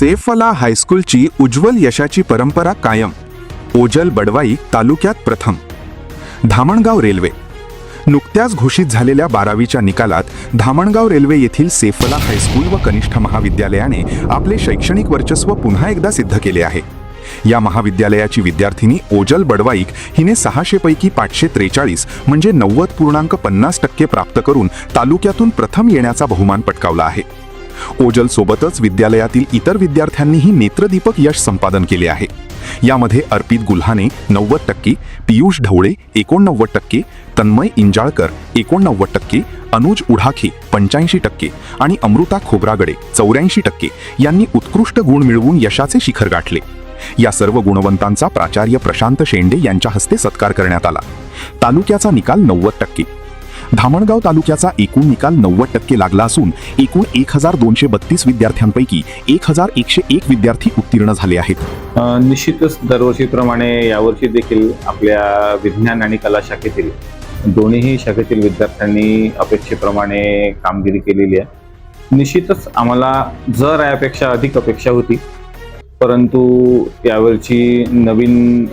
सेफला हायस्कूलची उज्ज्वल यशाची परंपरा कायम. ओजल बडवाई तालुक्यात प्रथम. धामणगाव रेल्वे. नुकत्याच घोषित झालेल्या 12वीच्या निकालात धामणगाव रेल्वे येथील सेफला हायस्कूल व कनिष्ठ महाविद्यालयाने आपले शैक्षणिक वर्चस्व पुन्हा एकदा सिद्ध केले आहे. या महाविद्यालयाची विद्यार्थिनी ओजल बडवाईक हिने 600 पैकी 543 म्हणजे 90.50% प्राप्त करून तालुक्यातून प्रथम येण्याचा बहुमान पटकावला आहे. ओजल सोबतच विद्यालयातील इतर विद्यार्थ्यांनीही नेत्रदीपक यश संपादन केले आहे. यामध्ये अर्पित गुल्हाने 90%, पियुष ढवळे 89%, तन्मय इंजाळकर 89%, अनुज उढाखे 85% आणि अमृता खोब्रागडे 84% यांनी उत्कृष्ट गुण मिळवून यशाचे शिखर गाठले. या सर्व गुणवंतांचा प्राचार्य प्रशांत शेंडे यांच्या हस्ते सत्कार करण्यात आला. तालुक्याचा निकाल 90%. धामणगाव तालुक्याचा एकूण निकाल 90% लागला असून एकूण 1232 विद्यार्थ्यांपैकी 1101 विद्यार्थी उत्तीर्ण झाले आहेत. निश्चितच दरवर्षीप्रमाणे यावर्षी देखील आपल्या विज्ञान आणि कला शाखेतील दोन्ही शाखेतील विद्यार्थ्यांनी अपेक्षेप्रमाणे कामगिरी केलेली आहे. निश्चितच आम्हाला जर यापेक्षा अधिक अपेक्षा होती, परंतु यावरची नवीन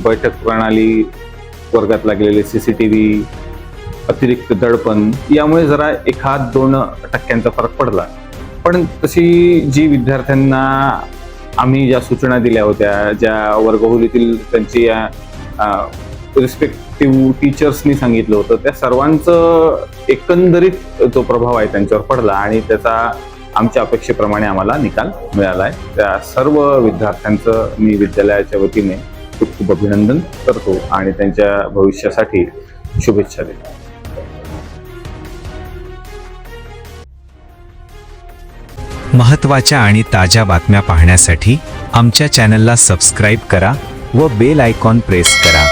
बैठक प्रणाली, वर्गात लागलेले CCTV, अतिरिक्त दडपण यामुळे जरा 1-2% फरक पडला. पण तशी जी विद्यार्थ्यांना आम्ही ज्या सूचना दिल्या होत्या, ज्या वर्गखोलीतील त्यांची रिस्पेक्टिव्ह टीचर्सनी सांगितलं होतं, त्या सर्वांचं एकंदरीत जो प्रभाव आहे त्यांच्यावर पडला आणि त्याचा आमच्या अपेक्षेप्रमाणे आम्हाला निकाल मिळाला आहे. त्या सर्व विद्यार्थ्यांचं मी विद्यालयाच्या वतीने खूप खूप अभिनंदन करतो आणि त्यांच्या भविष्यासाठी शुभेच्छा देतो. महत्त्वाच्या आणि ताज्या बातम्या पाहण्यासाठी आमच्या चॅनलला सबस्क्राईब करा व बेल आयकॉन प्रेस करा.